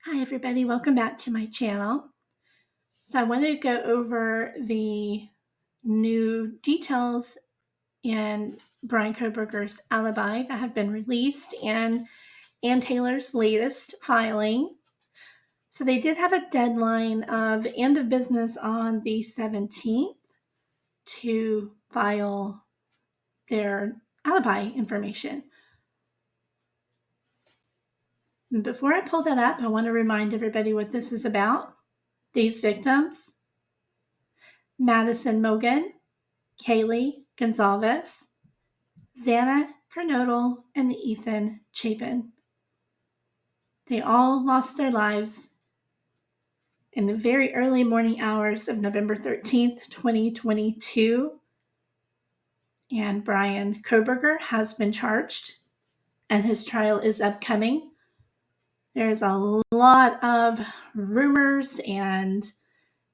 Hi everybody, welcome back to my channel. So I wanted to go over the new details in Bryan Kohberger's Alibi that have been released and Ann Taylor's latest filing. So they did have a deadline of end of business on the 17th to file their alibi information. And before I pull that up, I want to remind everybody what this is about. These victims: Madison Mogan, Kaylee Gonzalez, Xana Kernodle, and Ethan Chapin. They all lost their lives in the very early morning hours of November 13th, 2022. And Bryan Kohberger has been charged, and his trial is upcoming. There's a lot of rumors and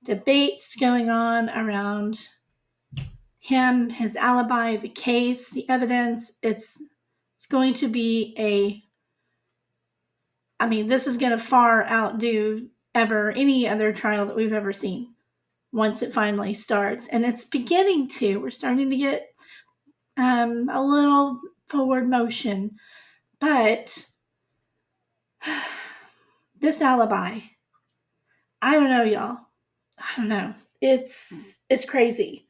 debates going on around him, his alibi, the case, the evidence. It's going to be this is going to far outdo any other trial that we've ever seen once it finally starts. And it's beginning to. We're starting to get a little forward motion. But this alibi, I don't know, y'all. I don't know. It's crazy.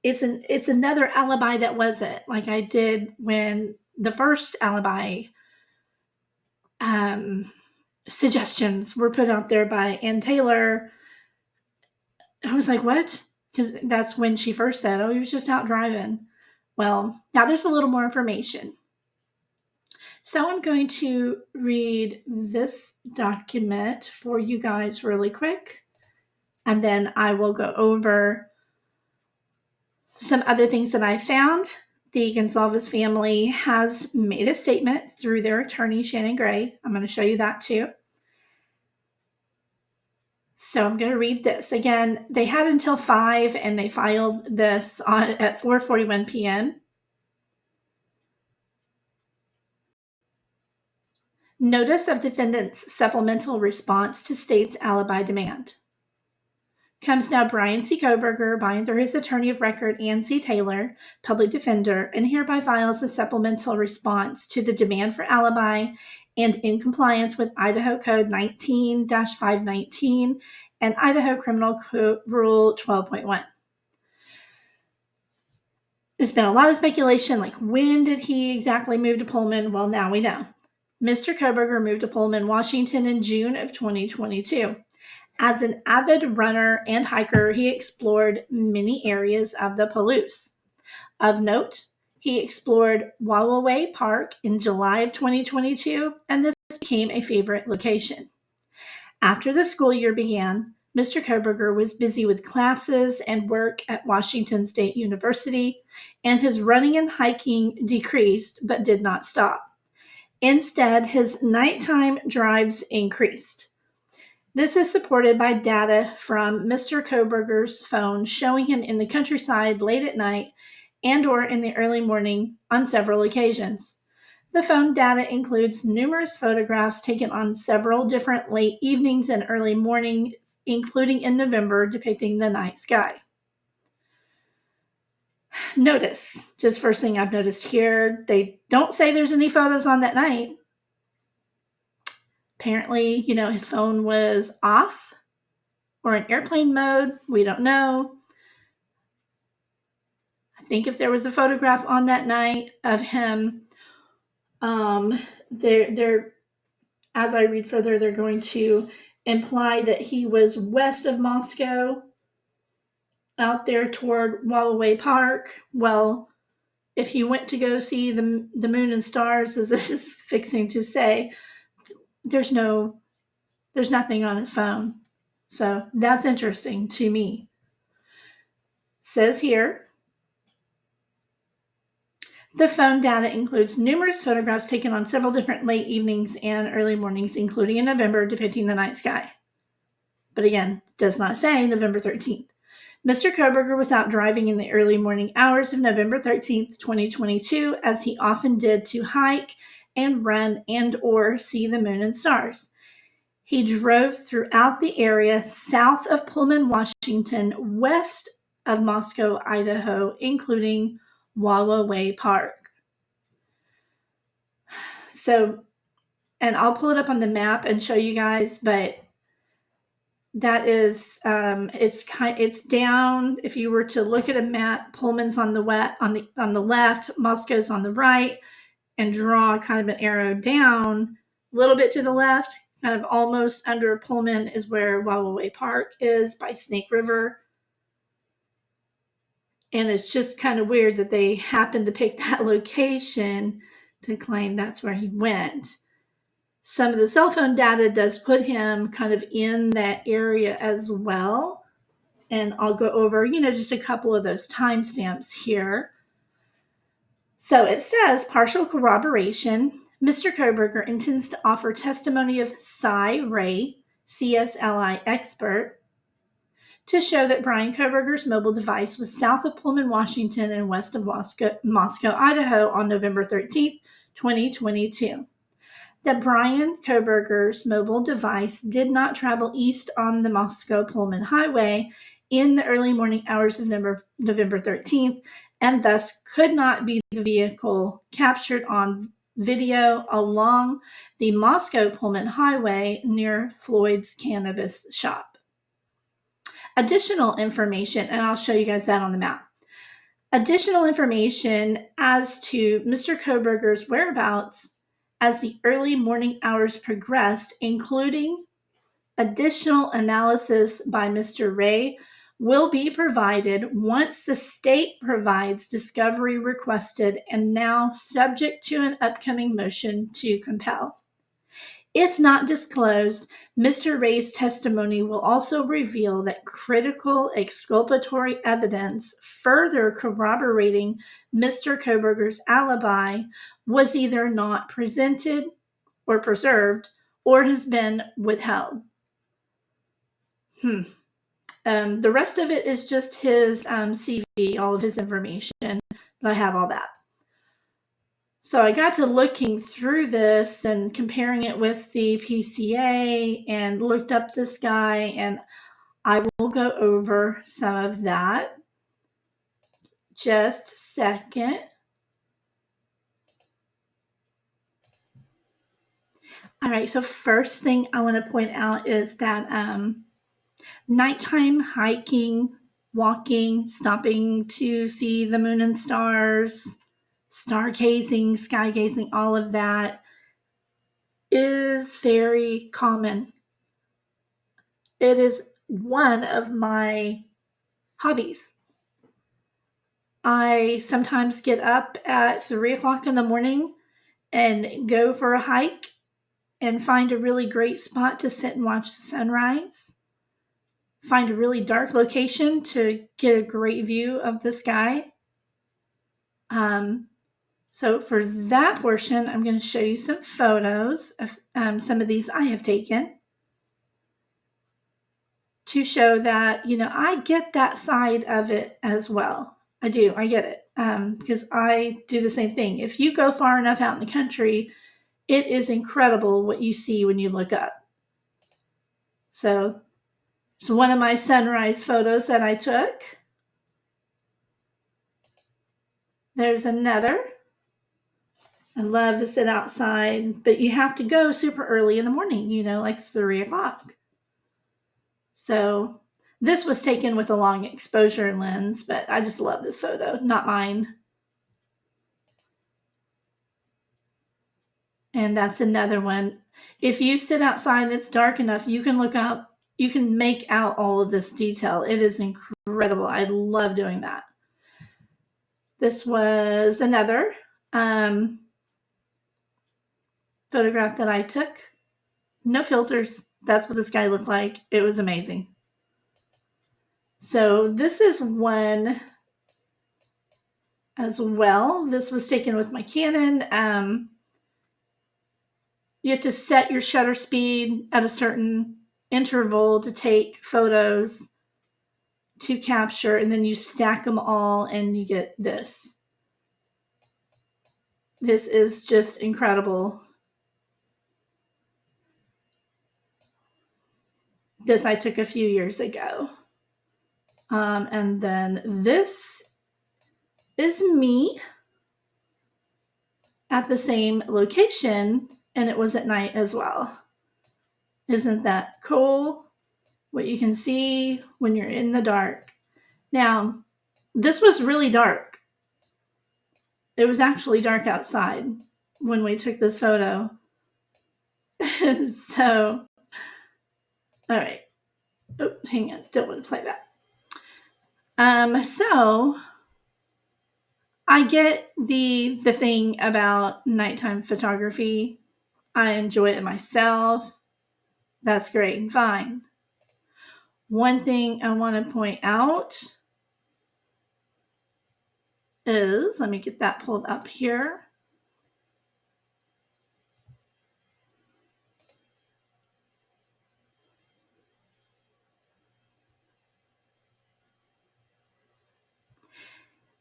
It's another alibi that wasn't like I did when the first alibi suggestions were put out there by Ann Taylor. I was like, what? Because that's when she first said, oh, he was just out driving. Well, now there's a little more information. So I'm going to read this document for you guys really quick, and then I will go over some other things that I found. The Gonzalez family has made a statement through their attorney, Shannon Gray. I'm going to show you that too. So I'm going to read this. Again, they had until 5 and they filed this at 4:41 p.m. Notice of defendant's supplemental response to state's alibi demand. Comes now Bryan C. Kohberger, by and through his attorney of record, Ann C. Taylor, public defender, and hereby files a supplemental response to the demand for alibi and in compliance with Idaho Code 19-519 and Idaho Criminal Code Rule 12.1. There's been a lot of speculation, like when did he exactly move to Pullman? Well, now we know. Mr. Kohberger moved to Pullman, Washington in June of 2022. As an avid runner and hiker, he explored many areas of the Palouse. Of note, he explored Wallaway Park in July of 2022, and this became a favorite location. After the school year began, Mr. Kohberger was busy with classes and work at Washington State University, and his running and hiking decreased but did not stop. Instead, his nighttime drives increased. This is supported by data from Mr. Kohberger's phone showing him in the countryside late at night and/or in the early morning on several occasions. The phone data includes numerous photographs taken on several different late evenings and early mornings, including in November, depicting the night sky. Notice, just first thing I've noticed here, they don't say there's any photos on that night. Apparently, his phone was off or in airplane mode. We don't know. I think if there was a photograph on that night of him, they're as I read further, they're going to imply that he was west of Moscow, out there toward Wallaway Park. Well, if he went to go see the moon and stars, as this is fixing to say, there's nothing on his phone. So that's interesting to me. Says here, the phone data includes numerous photographs taken on several different late evenings and early mornings, including in November, depicting the night sky. But again, does not say November 13th. Mr. Kohberger was out driving in the early morning hours of November 13th, 2022, as he often did to hike and run and/or see the moon and stars. He drove throughout the area south of Pullman, Washington, west of Moscow, Idaho, including Wawa Park. So, and I'll pull it up on the map and show you guys, but that is it's down. If you were to look at a map, Pullman's on the left, Moscow's on the right, and draw kind of an arrow down a little bit to the left, kind of almost under Pullman is where Wawa Park is by Snake River. And it's just kind of weird that they happened to pick that location to claim that's where he went. Some of the cell phone data does put him kind of in that area as well. And I'll go over, just a couple of those timestamps here. So it says partial corroboration. Mr. Kohberger intends to offer testimony of Cy Ray, CSLI expert, to show that Bryan Kohberger's mobile device was south of Pullman, Washington, and west of Moscow, Idaho on November 13th, 2022. That Bryan Kohberger's mobile device did not travel east on the Moscow-Pullman Highway in the early morning hours of November 13th, and thus could not be the vehicle captured on video along the Moscow-Pullman Highway near Floyd's cannabis shop. Additional information, and I'll show you guys that on the map. Additional information as to Mr. Kohberger's whereabouts as the early morning hours progressed, including additional analysis by Mr. Ray, will be provided once the state provides discovery requested and now subject to an upcoming motion to compel. If not disclosed, Mr. Ray's testimony will also reveal that critical exculpatory evidence further corroborating Mr. Kohberger's alibi was either not presented or preserved or has been withheld. The rest of it is just his CV, all of his information, but I have all that. So I got to looking through this and comparing it with the PCA and looked up this guy, and I will go over some of that. Just a second. All right, so first thing I want to point out is that nighttime hiking, walking, stopping to see the moon and stars, stargazing, sky gazing, all of that is very common. It is one of my hobbies. I sometimes get up at 3 o'clock in the morning and go for a hike and find a really great spot to sit and watch the sunrise. Find a really dark location to get a great view of the sky. So for that portion, I'm going to show you some photos of some of these I have taken to show that, I get that side of it as well. I do. I get it because I do the same thing. If you go far enough out in the country, it is incredible what you see when you look up. So one of my sunrise photos that I took. There's another. I love to sit outside, but you have to go super early in the morning, like 3 o'clock. So this was taken with a long exposure lens, but I just love this photo, not mine. And that's another one. If you sit outside and it's dark enough, you can look up, you can make out all of this detail. It is incredible. I love doing that. This was another photograph that I took. No filters. That's what this guy looked like. It was amazing. So this is one as well. This was taken with my Canon. You have to set your shutter speed at a certain interval to take photos to capture, and then you stack them all and you get this. This is just incredible. This I took a few years ago. And then this is me at the same location, and it was at night as well. Isn't that cool? What you can see when you're in the dark. Now, this was really dark. It was actually dark outside when we took this photo. So, all right. Oh, hang on. Don't want to play that. So I get the thing about nighttime photography. I enjoy it myself. That's great and fine. One thing I want to point out is, let me get that pulled up here.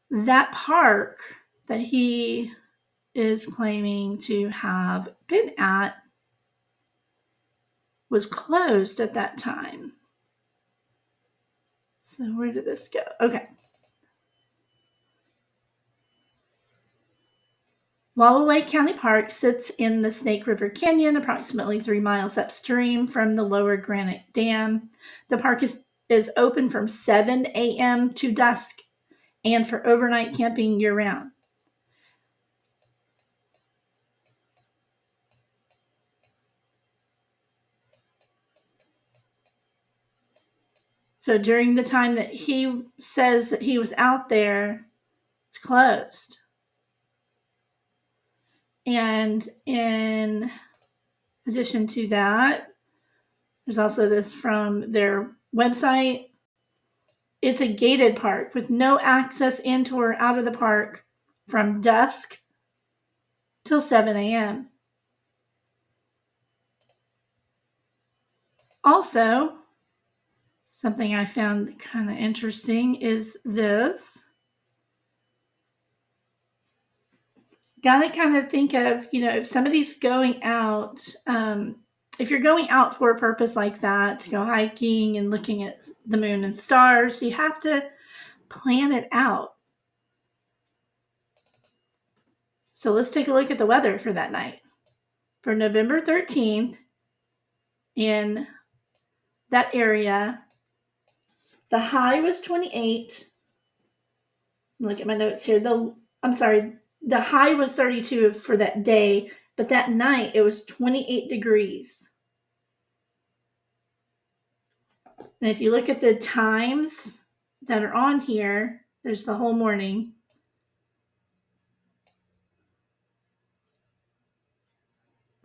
That park that he is claiming to have been at was closed at that time. So where did this go? Okay. Wallaway County Park sits in the Snake River Canyon, approximately 3 miles upstream from the Lower Granite Dam. The park is open from 7 a.m. to dusk and for overnight camping year-round. So during the time that he says that he was out there, it's closed. And in addition to that, there's also this from their website. It's a gated park with no access into or out of the park from dusk till 7 a.m. Also, something I found kind of interesting is this. Got to kind of think of, if somebody's going out, if you're going out for a purpose like that, to go hiking and looking at the moon and stars, you have to plan it out. So let's take a look at the weather for that night. For November 13th, in that area, the high was 28. Look at my notes here. The high was 32 for that day, but that night it was 28 degrees. And if you look at the times that are on here, there's the whole morning.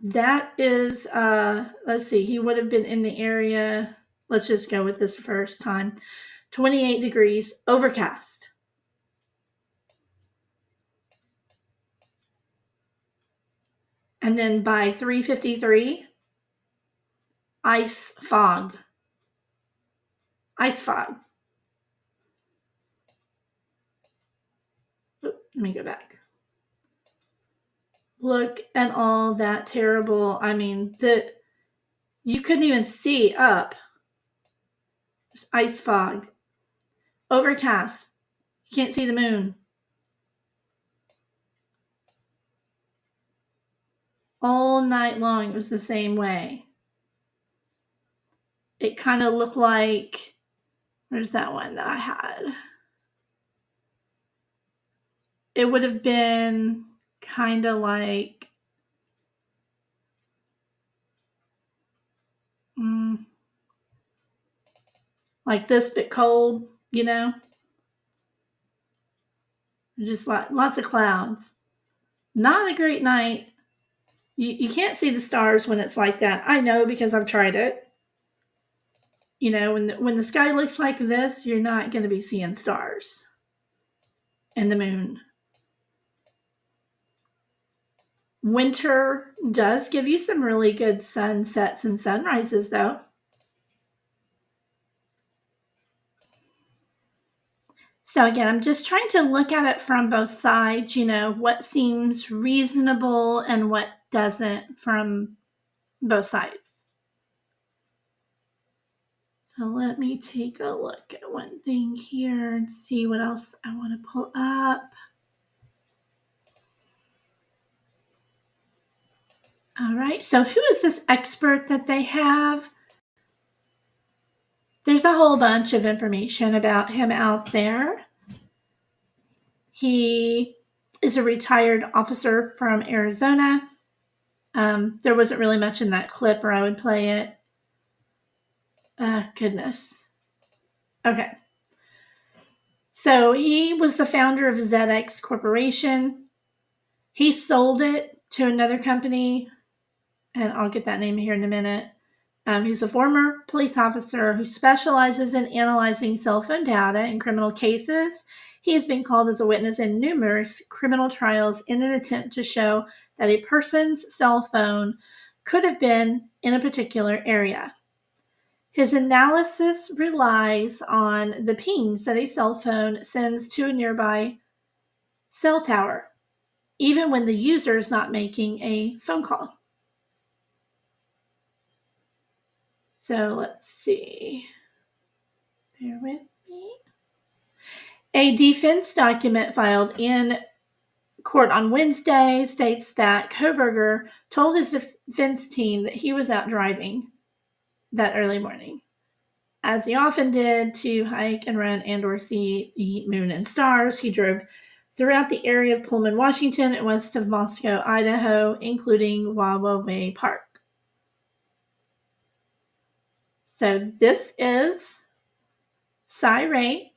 That is, let's see, he would have been in the area. Let's just go with this first time. 28 degrees, overcast. And then by 3:53, ice fog. Ice fog. Let me go back. Look at all that terrible, you couldn't even see up. There's ice fog. Overcast. You can't see the moon. All night long, it was the same way. It kind of looked like, where's that one that I had? It would have been kind of like, like this, but cold, just lots of clouds. Not a great night. You can't see the stars when it's like that. I know because I've tried it. When the sky looks like this, you're not going to be seeing stars and the moon. Winter does give you some really good sunsets and sunrises, though. So again, I'm just trying to look at it from both sides, what seems reasonable and what doesn't from both sides. So let me take a look at one thing here and see what else I want to pull up. All right, so who is this expert that they have? There's a whole bunch of information about him out there. He is a retired officer from Arizona. There wasn't really much in that clip, or I would play it. Goodness. Okay. So he was the founder of ZX Corporation. He sold it to another company, and I'll get that name here in a minute. He's a former police officer who specializes in analyzing cell phone data in criminal cases. He has been called as a witness in numerous criminal trials in an attempt to show that a person's cell phone could have been in a particular area. His analysis relies on the pings that a cell phone sends to a nearby cell tower, even when the user is not making a phone call. So let's see. Bear with me. A defense document filed in court on Wednesday states that Kohberger told his defense team that he was out driving that early morning, as he often did, to hike and run and or see the moon and stars. He drove throughout the area of Pullman, Washington, and west of Moscow, Idaho, including Wawa Park. So this is Cy Ray.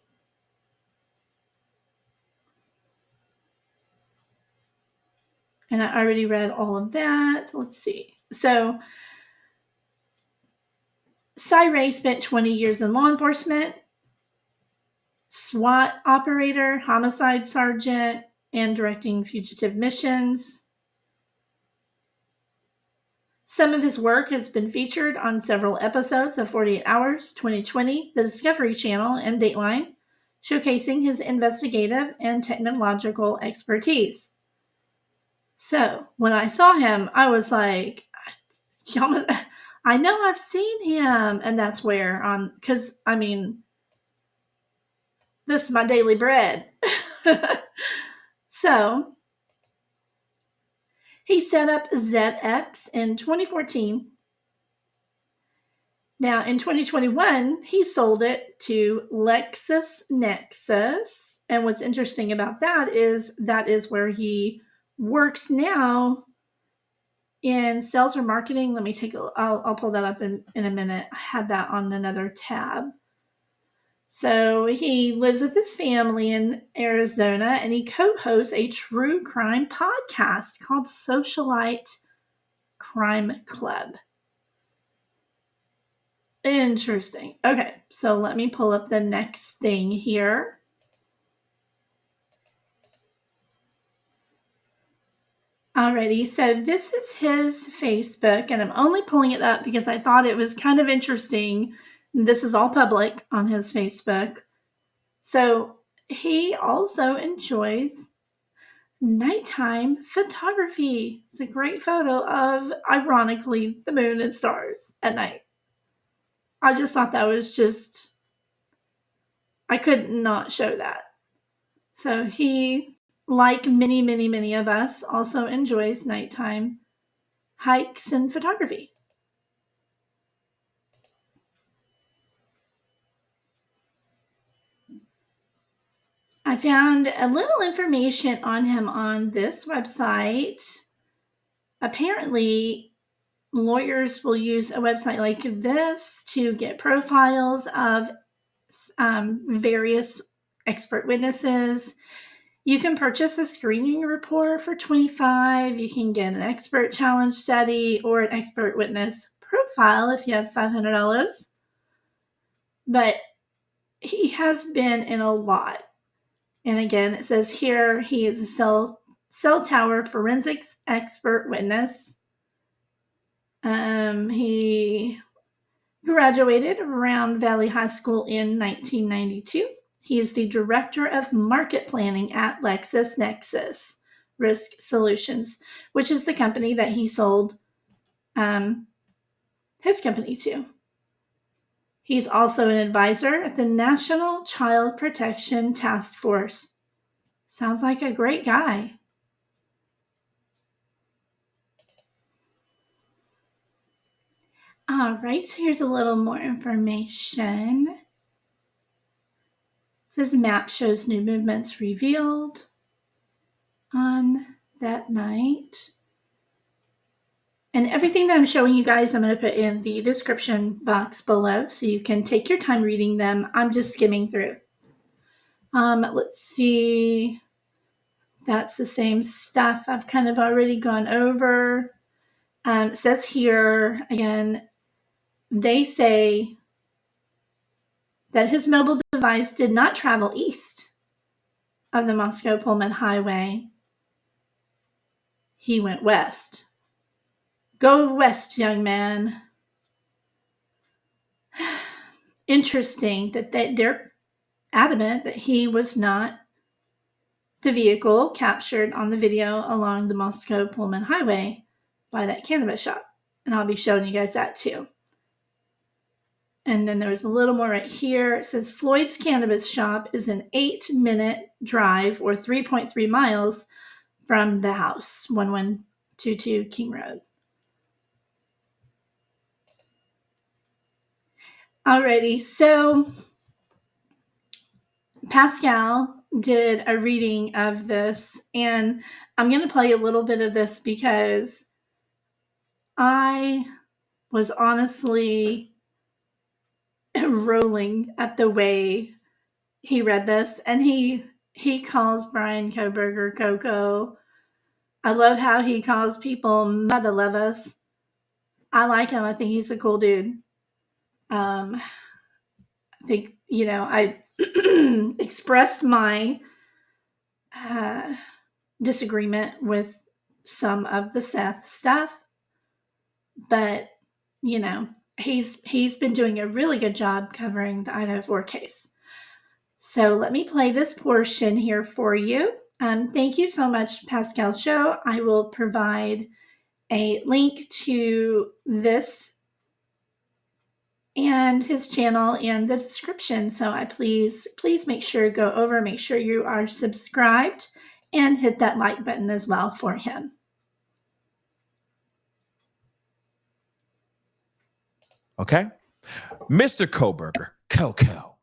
And I already read all of that. Let's see. So Cy Ray spent 20 years in law enforcement, SWAT operator, homicide sergeant, and directing fugitive missions. Some of his work has been featured on several episodes of 48 Hours, 2020, The Discovery Channel, and Dateline, showcasing his investigative and technological expertise. So when I saw him, I was like, I know I've seen him. And that's where, because, I mean, this is my daily bread. So he set up ZX in 2014. Now, in 2021, he sold it to LexisNexis. And what's interesting about that is where he works now in sales or marketing. Let me I'll pull that up in a minute. I had that on another tab. So he lives with his family in Arizona, and he co-hosts a true crime podcast called Socialite Crime Club. Interesting. Okay, so let me pull up the next thing here. Alrighty, so this is his Facebook, and I'm only pulling it up because I thought it was kind of interesting. This is all public on his Facebook. So he also enjoys nighttime photography. It's a great photo of, ironically, the moon and stars at night. I just thought that was I could not show that. So he, like many, many, many of us, also enjoys nighttime hikes and photography. I found a little information on him on this website. Apparently, lawyers will use a website like this to get profiles of various expert witnesses. You can purchase a screening report for $25. You can get an expert challenge study or an expert witness profile if you have $500. But he has been in a lot. And again, it says here he is a cell tower forensics expert witness. He graduated Round Valley High School in 1992. He is the director of market planning at LexisNexis Risk Solutions, which is the company that he sold his company to. He's also an advisor at the National Child Protection Task Force. Sounds like a great guy. All right, so here's a little more information. This map shows new movements revealed on that night. And everything that I'm showing you guys, I'm going to put in the description box below so you can take your time reading them. I'm just skimming through. Let's see. That's the same stuff I've kind of already gone over. It says here, again, they say that his mobile device did not travel east of the Moscow-Pullman highway. He went west. Go west, young man. Interesting that they're adamant that he was not the vehicle captured on the video along the Moscow-Pullman highway by that cannabis shop. And I'll be showing you guys that too. And then there's a little more right here. It says Floyd's cannabis shop is an 8-minute drive or 3.3 miles from the house, 1122 King Road. Alrighty, so Pascal did a reading of this, and I'm going to play a little bit of this because I was honestly rolling at the way he read this, and he calls Bryan Kohberger Coco. I love how he calls people mother lovers. I like him. I think he's a cool dude. I think, I expressed my disagreement with some of the Seth stuff, but he's been doing a really good job covering the Idaho 4 case. So let me play this portion here for you. Thank you so much, Pascal Show. I will provide a link to this and his channel in the description. So please make sure go over, make sure you are subscribed, and hit that like button as well for him. Okay. Mr. Kohberger, Coco,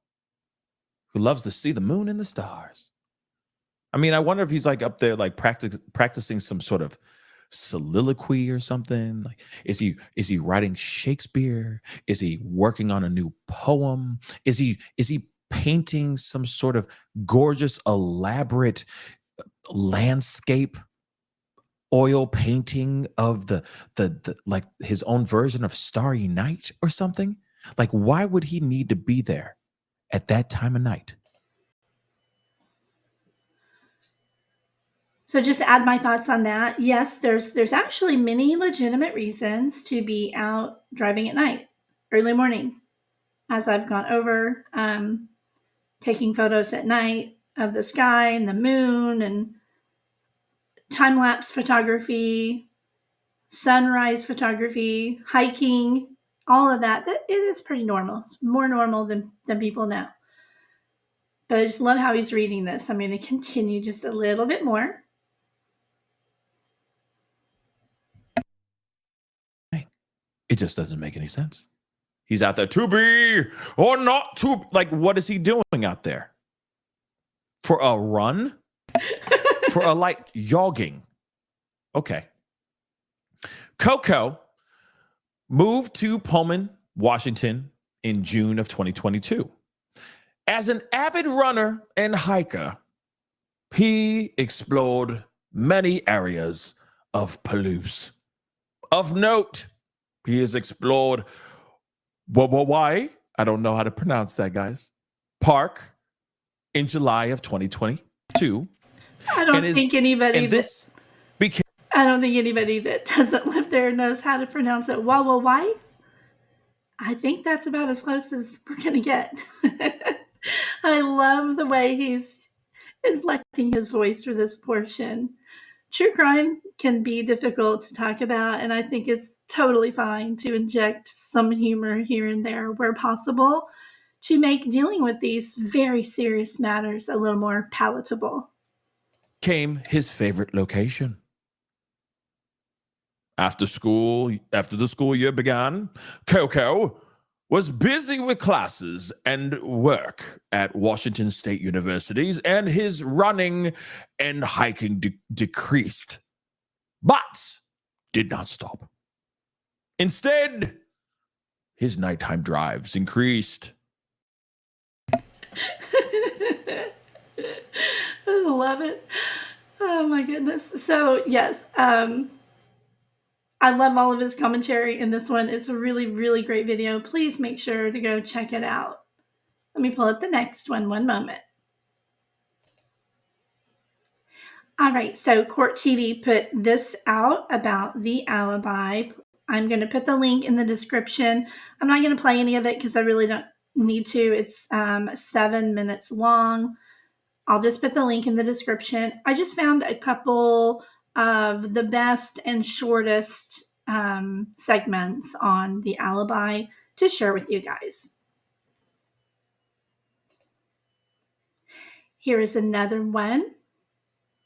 who loves to see the moon and the stars. I mean, I wonder if he's like up there, like practicing some sort of soliloquy or something. Like, is he writing Shakespeare? Is he working on a new poem? Is he painting some sort of gorgeous, elaborate landscape oil painting of the like his own version of Starry Night or something? Like, why would he need to be there at that time of night? So just to add my thoughts on that, yes, there's actually many legitimate reasons to be out driving at night, early morning, as I've gone over, taking photos at night of the sky and the moon and time-lapse photography, sunrise photography, hiking, all of that. It is pretty normal. It's more normal than people know. But I just love how he's reading this. I'm going to continue just a little bit more. It just doesn't make any sense. He's out there to be or not to. Like, what is he doing out there? For a run? For a light jogging? Okay. Coco moved to Pullman, Washington in June of 2022. As an avid runner and hiker, he explored many areas of Palouse. Of note, he has explored why? I don't know how to pronounce that, guys. Park in July of 2022. I don't think anybody that doesn't live there knows how to pronounce it. Why? I think that's about as close as we're going to get. I love the way he's inflecting his voice through this portion. true crime can be difficult to talk about, and I think it's totally fine to inject some humor here and there where possible to make dealing with these very serious matters a little more palatable. Came his favorite location. After the school year began, Coco was busy with classes and work at Washington State Universities, and his running and hiking decreased, but did not stop. Instead, his nighttime drives increased. I love it. Oh my goodness. So yes, I love all of his commentary in this one. It's a really, really great video. Please make sure to go check it out. Let me pull up the next one. One moment. All right, so Court TV put this out about the alibi. I'm going to put the link in the description. I'm not going to play any of it because I really don't need to. It's 7 minutes long. I'll just put the link in the description. I just found a couple of the best and shortest segments on the alibi to share with you guys. Here is another one.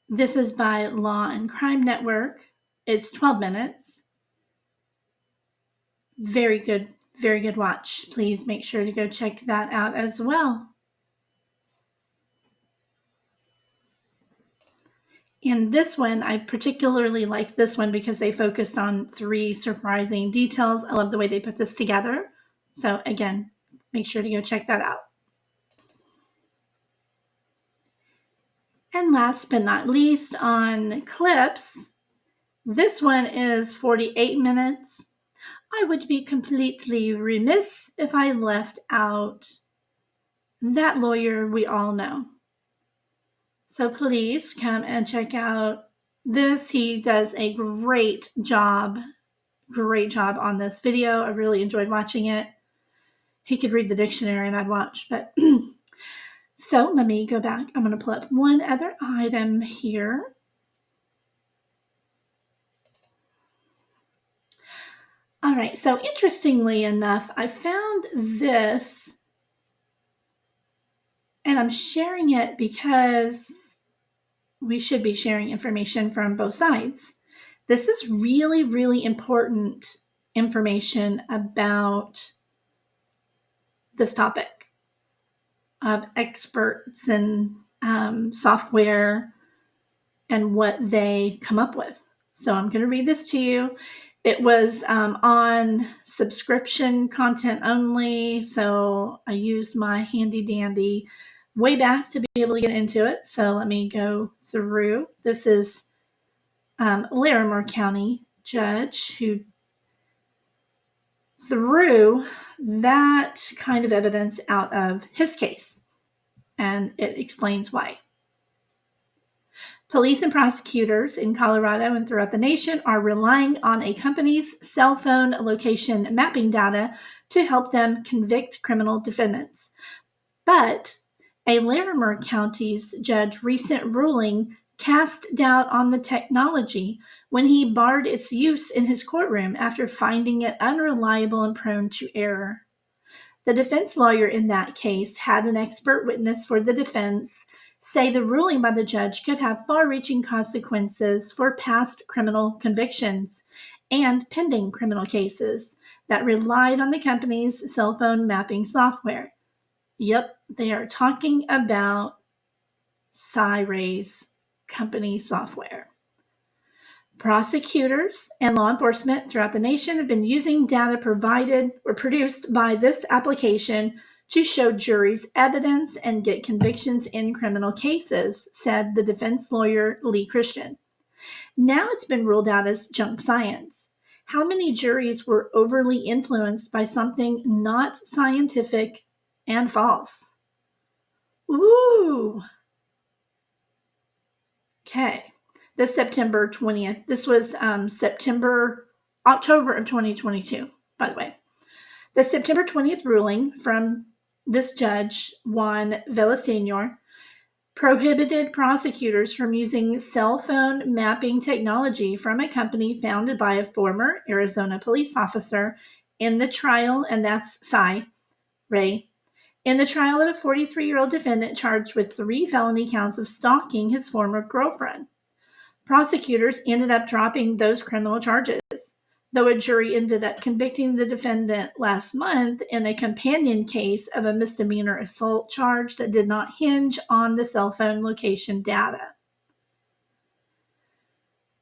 This is by Law and Crime Network. It's 12 minutes. Very good watch. Please make sure to go check that out as well. And this one, I particularly like this one because they focused on 3 surprising details. I love the way they put this together. So again, make sure to go check that out. And last but not least, on clips, this one is 48 minutes. I would be completely remiss if I left out that lawyer we all know. So please come and check out this. He does a great job on this video. I really enjoyed watching it. He could read the dictionary and I'd watch, but so let me go back. I'm going to pull up one other item here. All right, so interestingly enough, I found this and I'm sharing it because we should be sharing information from both sides. This is really, really important information about this topic of experts and software and what they come up with. So I'm going to read this to you. It was on subscription content only, so I used my handy dandy way back to be able to get into it. So let me go through. This is Larimer County judge who threw that kind of evidence out of his case, and it explains why. Police and prosecutors in Colorado and throughout the nation are relying on a company's cell phone location mapping data to help them convict criminal defendants. But a Larimer County's judge recent ruling cast doubt on the technology when he barred its use in his courtroom after finding it unreliable and prone to error. The defense lawyer in that case had an expert witness for the defense say the ruling by the judge could have far-reaching consequences for past criminal convictions and pending criminal cases that relied on the company's cell phone mapping software. Yep, they are talking about Cyray's company software. Prosecutors and law enforcement throughout the nation have been using data provided or produced by this application to show juries evidence and get convictions in criminal cases, said the defense lawyer Lee Christian. Now it's been ruled out as junk science. How many juries were overly influenced by something not scientific and false? Ooh. Okay. The September 20th. This was October of 2022, by the way. The September 20th ruling from this judge, Juan Villaseñor, prohibited prosecutors from using cell phone mapping technology from a company founded by a former Arizona police officer in the trial, and that's Cy Ray, in the trial of a 43-year-old defendant charged with 3 felony counts of stalking his former girlfriend. Prosecutors ended up dropping those criminal charges, though a jury ended up convicting the defendant last month in a companion case of a misdemeanor assault charge that did not hinge on the cell phone location data.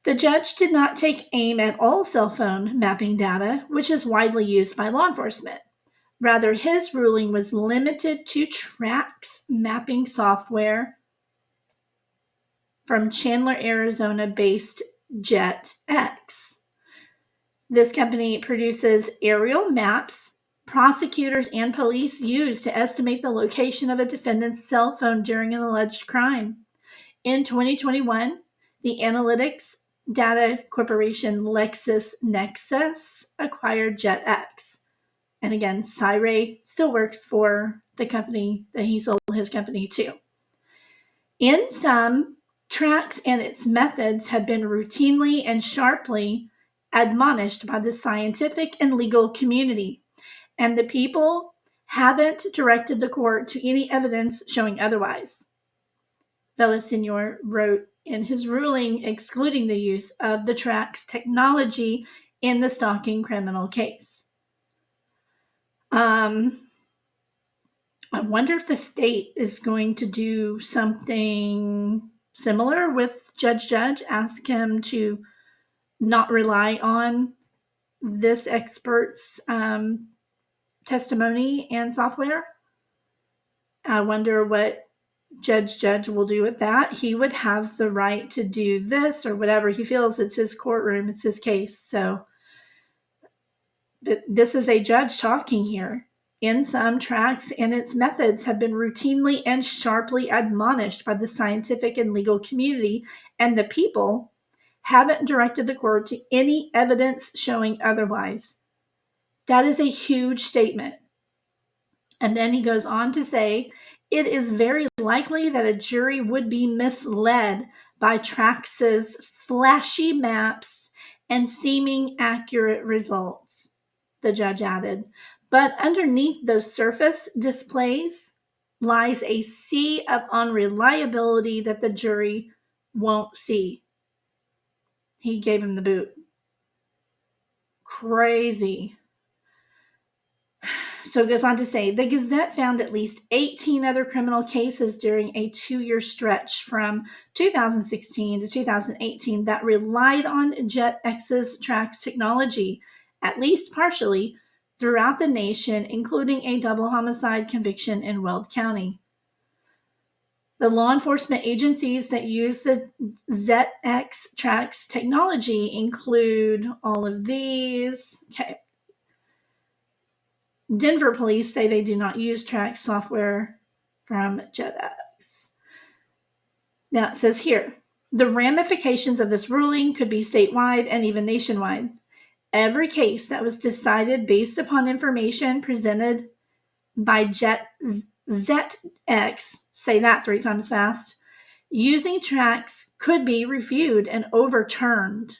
The judge did not take aim at all cell phone mapping data, which is widely used by law enforcement. Rather, his ruling was limited to tracks mapping software from Chandler, Arizona-based JetX. This company produces aerial maps prosecutors and police use to estimate the location of a defendant's cell phone during an alleged crime. In 2021, the analytics data corporation LexisNexis acquired JetX. And again, Cy still works for the company that he sold his company to. In sum, tracks and its methods have been routinely and sharply admonished by the scientific and legal community, and the people haven't directed the court to any evidence showing otherwise. Villasenor wrote in his ruling excluding the use of the tracks technology in the stalking criminal case. I wonder if the state is going to do something similar with Judge, ask him to not rely on this expert's testimony and software. I wonder what Judge will do with that. He would have the right to do this or whatever he feels. It's his courtroom. It's his case. So but this is a judge talking here. In some, tracks and its methods have been routinely and sharply admonished by the scientific and legal community, and the people haven't directed the court to any evidence showing otherwise. That is a huge statement. And then he goes on to say, it is very likely that a jury would be misled by Trax's flashy maps and seeming accurate results, the judge added. But underneath those surface displays lies a sea of unreliability that the jury won't see. He gave him the boot. Crazy. So it goes on to say, the Gazette found at least 18 other criminal cases during a 2-year stretch from 2016 to 2018 that relied on JetX's tracks technology, at least partially, throughout the nation, including a double homicide conviction in Weld County. The law enforcement agencies that use the ZX tracks technology include all of these. Okay. Denver police say they do not use track software from JetX. Now it says here, the ramifications of this ruling could be statewide and even nationwide. Every case that was decided based upon information presented by ZX, say that 3 times fast, using tracks could be reviewed and overturned.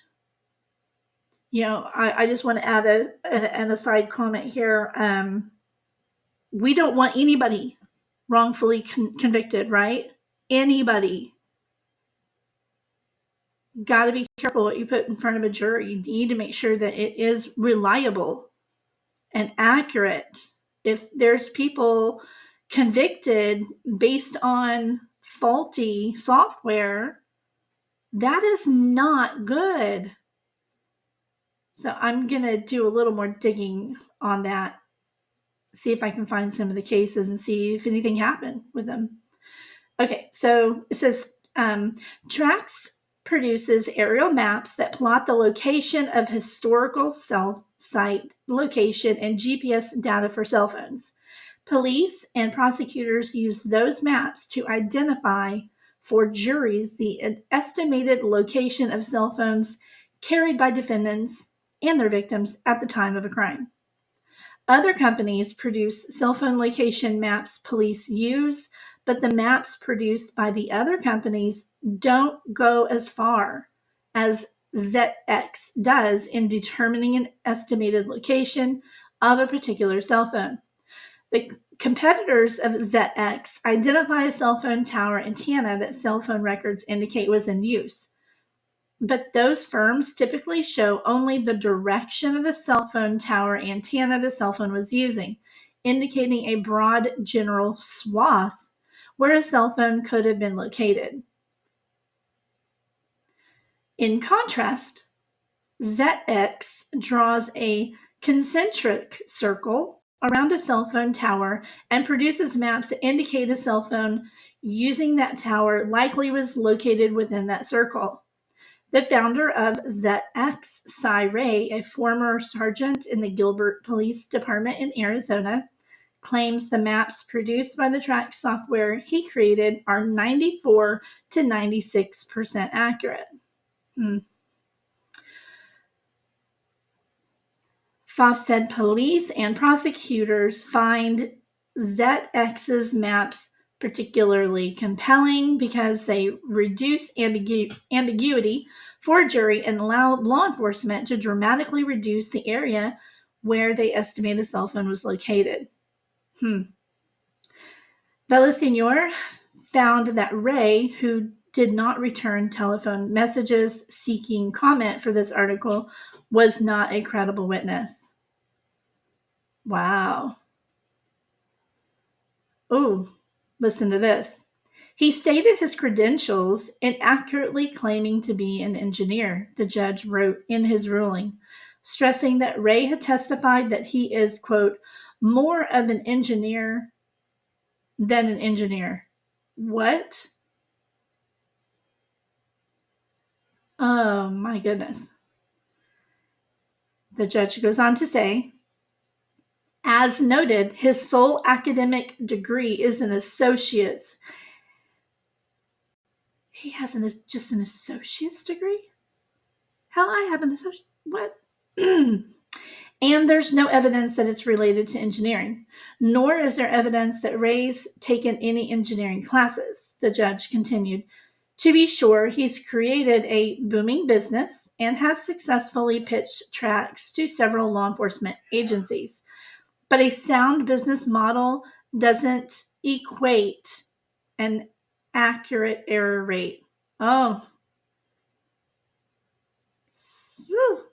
You know, I just want to add an aside comment here. We don't want anybody wrongfully convicted, right? Anybody. Got to be careful what you put in front of a jury. You need to make sure that it is reliable and accurate. If there's people convicted based on faulty software, that is not good. So I'm going to do a little more digging on that, see if I can find some of the cases and see if anything happened with them. Okay, so it says Trax produces aerial maps that plot the location of historical cell site location and GPS data for cell phones. Police and prosecutors use those maps to identify for juries the estimated location of cell phones carried by defendants and their victims at the time of a crime. Other companies produce cell phone location maps police use, but the maps produced by the other companies don't go as far as ZX does in determining an estimated location of a particular cell phone. The competitors of ZX identify a cell phone tower antenna that cell phone records indicate was in use. But those firms typically show only the direction of the cell phone tower antenna the cell phone was using, indicating a broad general swath where a cell phone could have been located. In contrast, ZX draws a concentric circle around a cell phone tower and produces maps that indicate a cell phone using that tower likely was located within that circle. The founder of ZX, Cy Ray, a former sergeant in the Gilbert Police Department in Arizona, claims the maps produced by the track software he created are 94 to 96% accurate. Pfaff said police and prosecutors find ZX's maps particularly compelling because they reduce ambiguity for a jury and allow law enforcement to dramatically reduce the area where they estimate a cell phone was located. Villasenor found that Ray, who did not return telephone messages seeking comment for this article, was not a credible witness. Wow. Oh, listen to this. He stated his credentials inaccurately claiming to be an engineer, the judge wrote in his ruling, stressing that Ray had testified that he is, quote, more of an engineer than an engineer. What? Oh, my goodness. The judge goes on to say, as noted, his sole academic degree is an associate's. He has just an associate's degree? Hell, I have an associate. What? And there's no evidence that it's related to engineering, nor is there evidence that Ray's taken any engineering classes, the judge continued. To be sure, he's created a booming business and has successfully pitched tracks to several law enforcement agencies. But a sound business model doesn't equate an accurate error rate. Oh. Whew.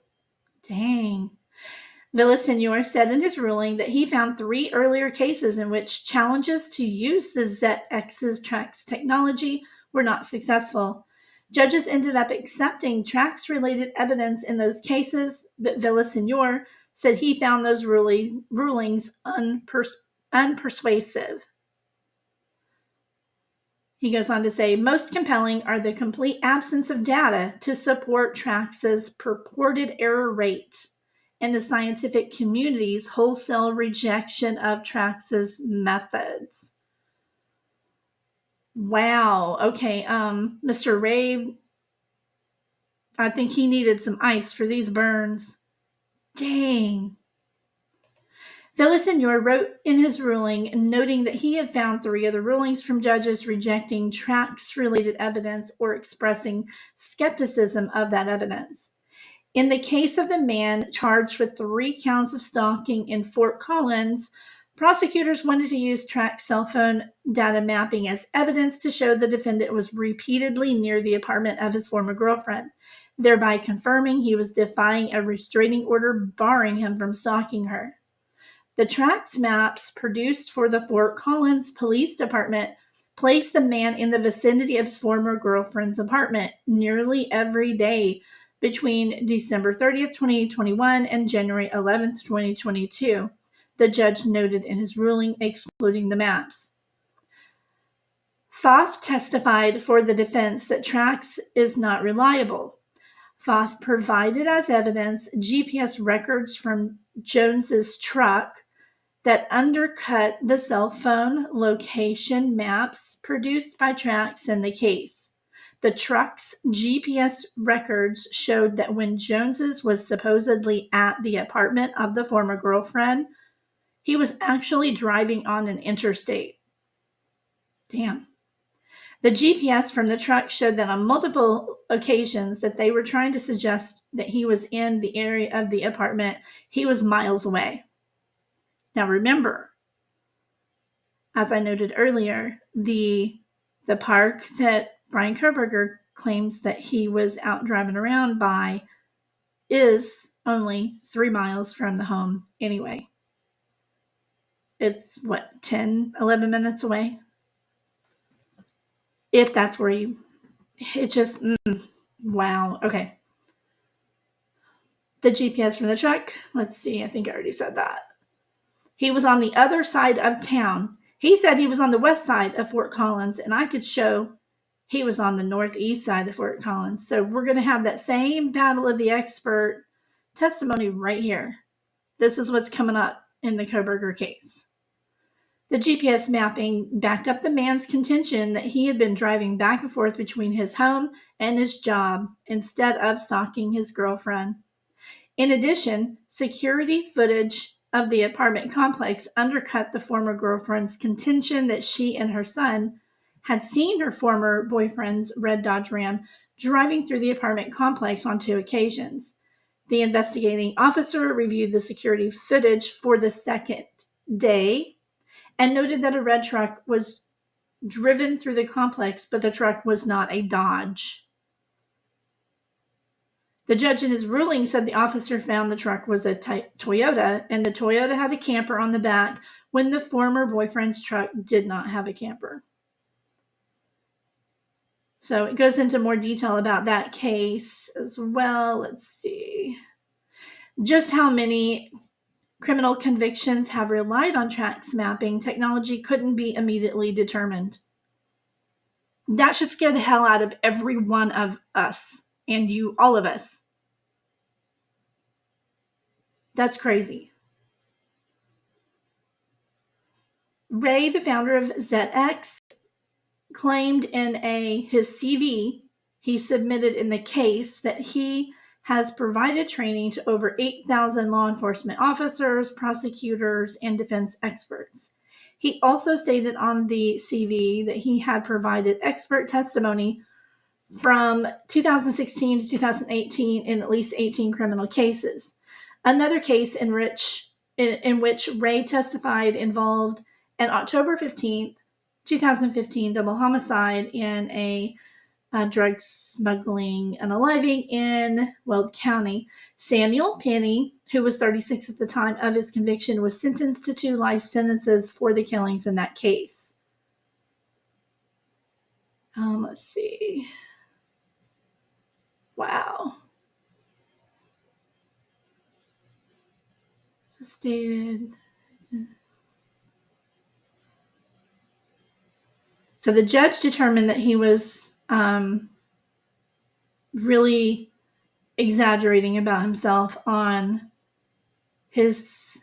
Dang. Villasenor said in his ruling that he found 3 earlier cases in which challenges to use the ZX's tracks technology were not successful. Judges ended up accepting tracks-related evidence in those cases, but Villasenor said he found those rulings unpersuasive. He goes on to say, most compelling are the complete absence of data to support Trax's purported error rate and the scientific community's wholesale rejection of Trax's methods. Wow. Okay. Mr. Ray, I think he needed some ice for these burns. Dang. Villasenor wrote in his ruling, noting that he had found 3 other rulings from judges rejecting tracks-related evidence or expressing skepticism of that evidence. In the case of the man charged with 3 counts of stalking in Fort Collins, prosecutors wanted to use track cell phone data mapping as evidence to show the defendant was repeatedly near the apartment of his former girlfriend, thereby confirming he was defying a restraining order barring him from stalking her. The tracks maps produced for the Fort Collins Police Department placed the man in the vicinity of his former girlfriend's apartment nearly every day between December 30th, 2021 and January 11th, 2022, the judge noted in his ruling excluding the maps. Pfaff testified for the defense that tracks is not reliable. Pfaff provided as evidence GPS records from Jones's truck that undercut the cell phone location maps produced by tracks in the case. The truck's GPS records showed that when Jones's was supposedly at the apartment of the former girlfriend, he was actually driving on an interstate. Damn. The GPS from the truck showed that on multiple occasions that they were trying to suggest that he was in the area of the apartment. He was miles away. Now remember, as I noted earlier, the park that Bryan Kohberger claims that he was out driving around by is only 3 miles from the home anyway. It's 10, 11 minutes away? If that's where it just, wow. Okay. The GPS from the truck, let's see, I think I already said that. He was on the other side of town. He said he was on the west side of Fort Collins, and I could show he was on the northeast side of Fort Collins. So we're going to have that same battle of the expert testimony right here. This is what's coming up in the Kohberger case. The GPS mapping backed up the man's contention that he had been driving back and forth between his home and his job instead of stalking his girlfriend. In addition, security footage of the apartment complex undercut the former girlfriend's contention that she and her son had seen her former boyfriend's red Dodge Ram driving through the apartment complex on 2 occasions. The investigating officer reviewed the security footage for the second day and noted that a red truck was driven through the complex, but the truck was not a Dodge. The judge in his ruling said the officer found the truck was a Toyota, and the Toyota had a camper on the back when the former boyfriend's truck did not have a camper. So it goes into more detail about that case as well. Let's see. Just how many criminal convictions have relied on tracks mapping technology couldn't be immediately determined. That should scare the hell out of every one of us and you, all of us. That's crazy. Ray, the founder of ZX, claimed in his CV he submitted in the case that he has provided training to over 8,000 law enforcement officers, prosecutors, and defense experts. He also stated on the CV that he had provided expert testimony from 2016 to 2018 in at least 18 criminal cases. Another case in which Ray testified involved an October 15th, 2015 double homicide in a drug smuggling unaliving in Weld County. Samuel Penny, who was 36 at the time of his conviction, was sentenced to 2 life sentences for the killings in that case. Let's see. Wow. So stated. So the judge determined that he was really exaggerating about himself on his.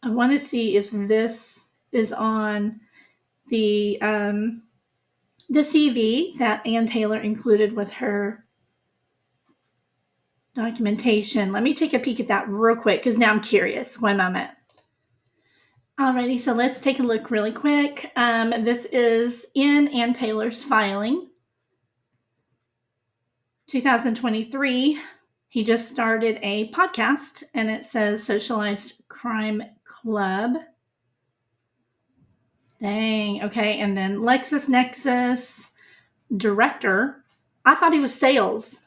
I want to see if this is on the CV that Ann Taylor included with her documentation. Let me take a peek at that real quick because now I'm curious. One moment. Alrighty, so let's take a look really quick. This is in Ann Taylor's filing. 2023, he just started a podcast, and it says Socialized Crime Club. Dang, okay. And then LexisNexis director. I thought he was sales.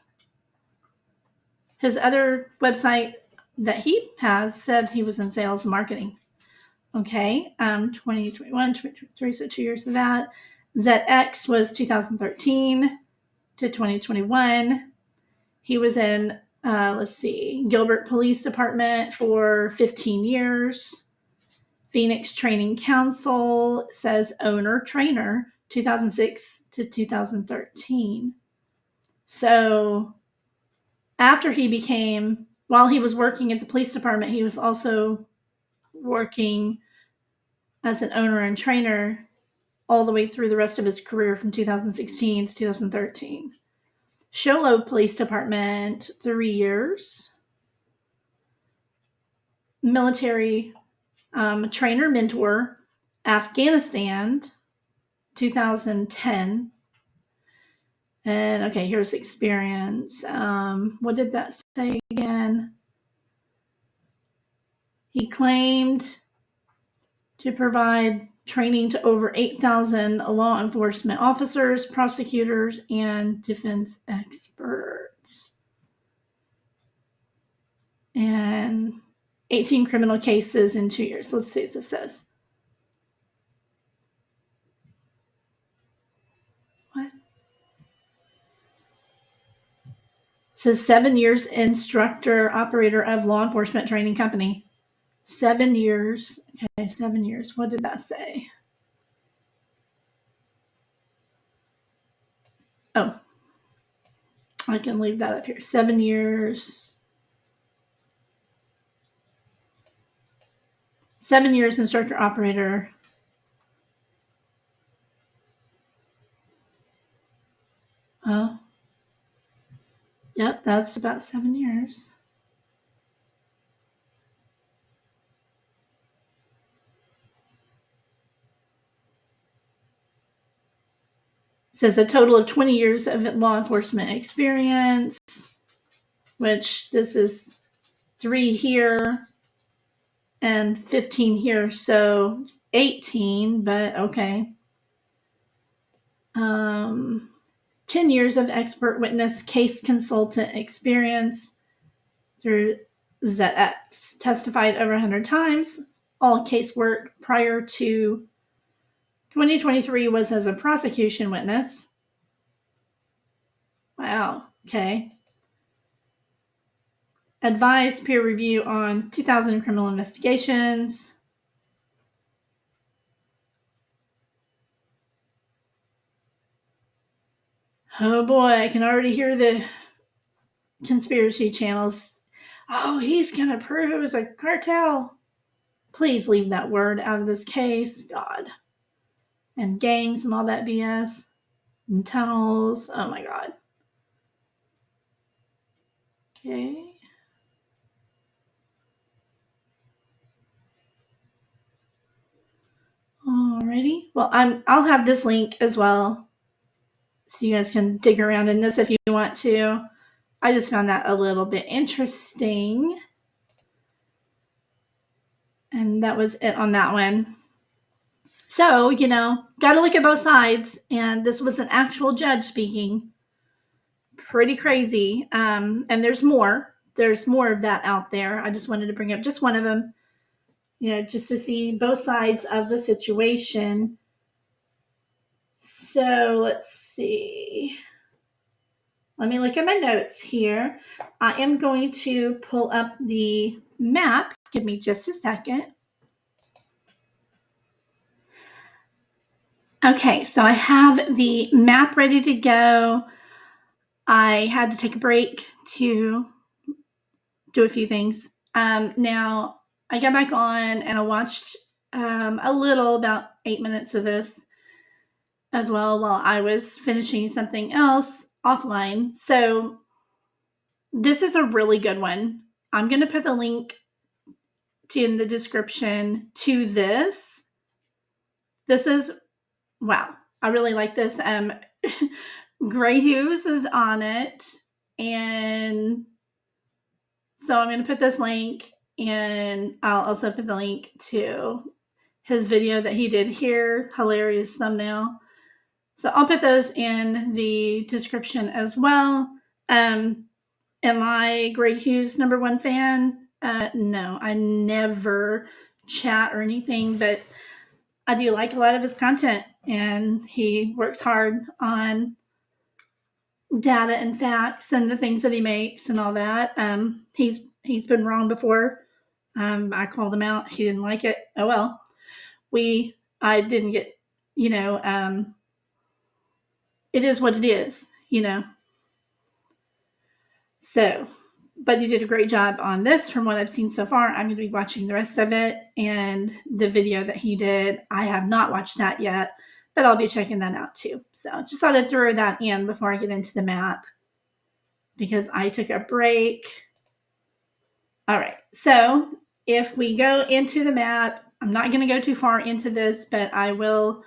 His other website that he has said he was in sales and marketing. Okay, 2021, 2023, so 2 years of that. ZX was 2013 to 2021. He was in, Gilbert Police Department for 15 years. Phoenix Training Council says owner trainer, 2006 to 2013. So after while he was working at the police department, he was also working as an owner and trainer all the way through the rest of his career from 2016 to 2013. Sholo Police Department, 3 years. Military trainer, mentor, Afghanistan, 2010. And okay, here's experience. What did that say again? He claimed to provide training to over 8,000 law enforcement officers, prosecutors, and defense experts. And 18 criminal cases in 2 years. Let's see what this says. What? It says 7 years instructor, operator of law enforcement training company. 7 years. Okay, 7 years. What did that say? Oh, I can leave that up here. 7 years. 7 years instructor, operator. Oh, yep, that's about 7 years. It says a total of 20 years of law enforcement experience, which this is 3 here and 15 here, so 18, but okay. 10 years of expert witness case consultant experience through ZX. Testified over 100 times. All case work prior to 2023 was as a prosecution witness. Wow, okay. Advised peer review on 2,000 criminal investigations. Oh boy, I can already hear the conspiracy channels. Oh, he's going to prove it was a cartel. Please leave that word out of this case. God. And gangs and all that BS. And tunnels. Oh my God. Okay. Alrighty. Well, I'll have this link as well, so you guys can dig around in this if you want to. I just found that a little bit interesting. And that was it on that one. So, got to look at both sides. And this was an actual judge speaking. Pretty crazy. And there's more. There's more of that out there. I just wanted to bring up just one of them, just to see both sides of the situation. So let's see. Let me look at my notes here. I am going to pull up the map. Give me just a second. Okay, so I have the map ready to go. I had to take a break to do a few things. Now, I got back on and I watched a little, about 8 minutes of this as well while I was finishing something else offline. So this is a really good one. I'm going to put the link in the description to this. This is, wow, I really like this. Gray Hughes is on it. And so I'm going to put this link, and I'll also put the link to his video that he did here. Hilarious thumbnail. So I'll put those in the description as well. Am I Gray Hughes' #1 fan? No, I never chat or anything, but I do like a lot of his content, and he works hard on data and facts and the things that he makes and all that. He's been wrong before. I called him out. He didn't like it. Oh well. I didn't get, it is what it is, So, but he did a great job on this from what I've seen so far. I'm going to be watching the rest of it, and the video that he did, I have not watched that yet, but I'll be checking that out too. So just thought I'd throw that in before I get into the map, because I took a break. All right. So if we go into the map, I'm not going to go too far into this, but I will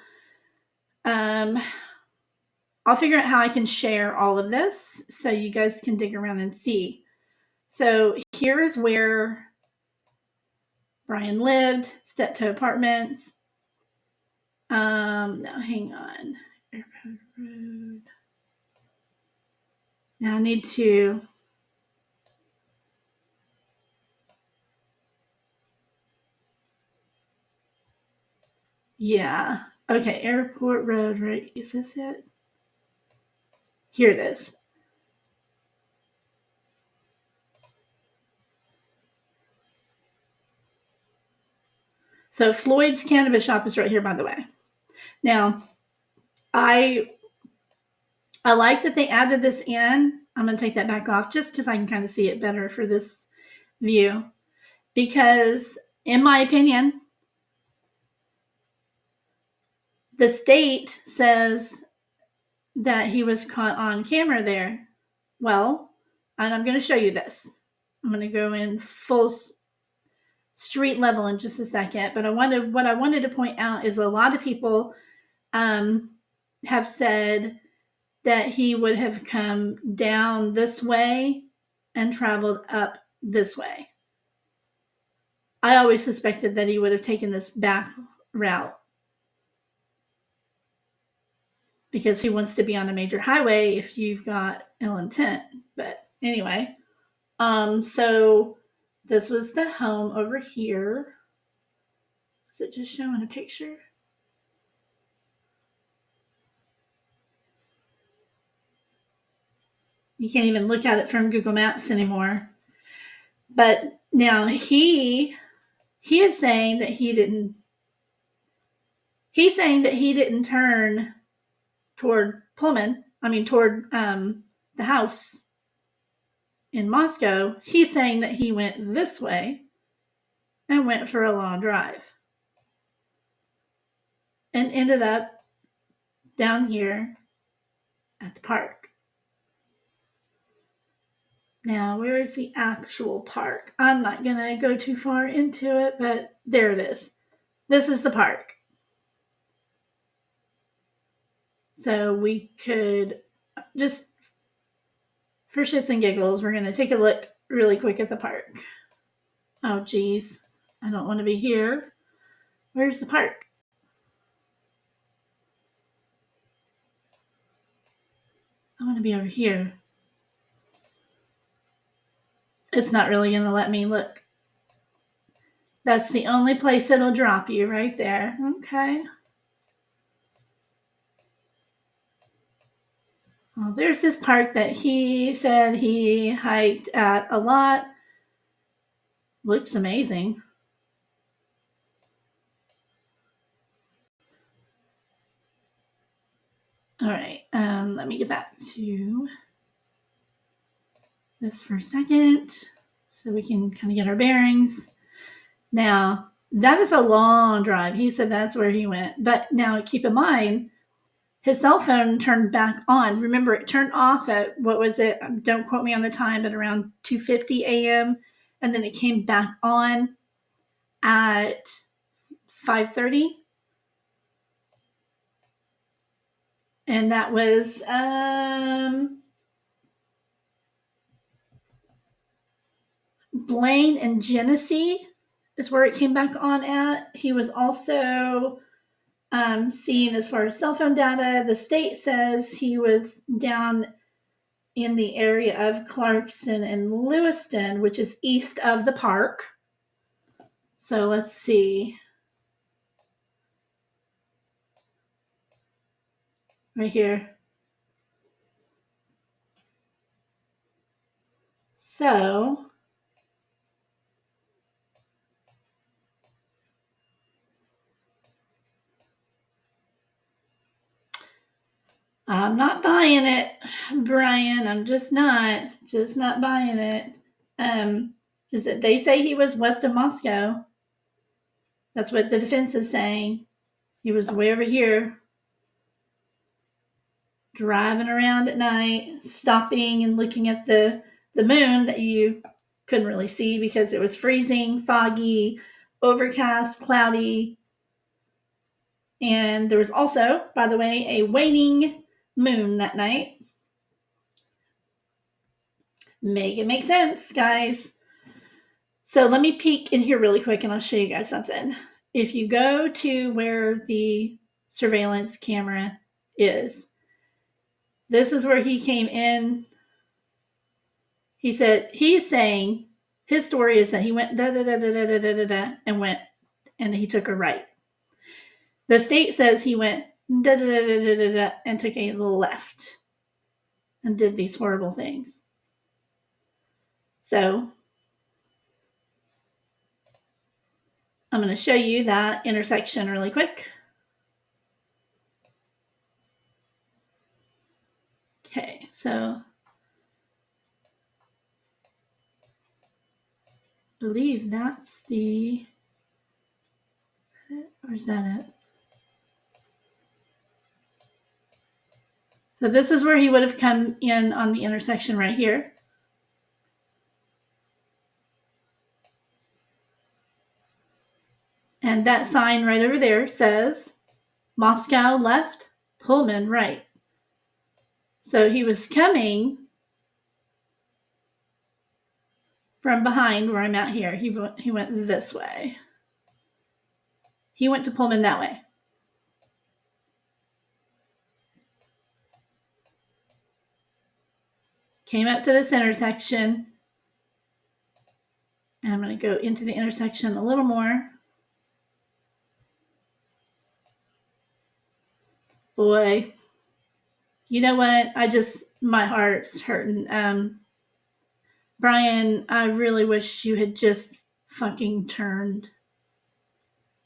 I'll figure out how I can share all of this so you guys can dig around and see. So here is where Bryan lived, Steptoe Apartments. Now hang on. Airport Road. Now I need to. Yeah. Okay, Airport Road, right? Is this it? Here it is. So Floyd's Cannabis Shop is right here, by the way. Now, I like that they added this in. I'm going to take that back off just because I can kind of see it better for this view. Because, in my opinion, the state says that he was caught on camera there. Well, and I'm going to show you this. I'm going to go in full street level in just a second. But what I wanted to point out is a lot of people have said that he would have come down this way and traveled up this way. I always suspected that he would have taken this back route because he wants to be on a major highway if you've got ill intent. But anyway, so this was the home over here. Is it just showing a picture? You can't even look at it from Google Maps anymore. But now he is saying that he didn't. He's saying that he didn't turn toward Pullman. I mean, toward the house in Moscow. He's saying that he went this way and went for a long drive and ended up down here at the park. Now, where is the actual park? I'm not going to go too far into it, but there it is. This is the park. So we could just, for shits and giggles, we're going to take a look really quick at the park. Oh, geez. I don't want to be here. Where's the park? I want to be over here. It's not really going to let me look. That's the only place it'll drop you right there. Okay. Well, there's this park that he said he hiked at a lot. Looks amazing. All right. Let me get back to this for a second so we can kind of get our bearings. Now, that is a long drive. He said that's where he went. But now keep in mind, his cell phone turned back on. Remember, it turned off at, what was it? Don't quote me on the time, but around 2:50 a.m. And then it came back on at 5:30. And that was Blaine and Genesee is where it came back on at. He was also seen as far as cell phone data. The state says he was down in the area of Clarkson and Lewiston, which is east of the park. So let's see. Right here. So I'm not buying it, Bryan. I'm just not buying it. Because they say he was west of Moscow. That's what the defense is saying. He was way over here, driving around at night, stopping and looking at the moon that you couldn't really see because it was freezing, foggy, overcast, cloudy. And there was also, by the way, a waning moon that night. Make it make sense, guys. So let me peek in here really quick and I'll show you guys something. If you go to where the surveillance camera is, this is where he came in. He's saying his story is that he went da da da da da da da da and went and he took a right. The state says he went da da da da da da and took a left and did these horrible things. So I'm going to show you that intersection really quick. Okay, so I believe that's the, is that it? Or is that it? So this is where he would have come in on the intersection right here. And that sign right over there says Moscow left, Pullman right. So he was coming from behind where I'm at here. He went this way. He went to Pullman that way. Came up to this intersection. And I'm going to go into the intersection a little more. Boy, you know what? My heart's hurting. Bryan, I really wish you had just fucking turned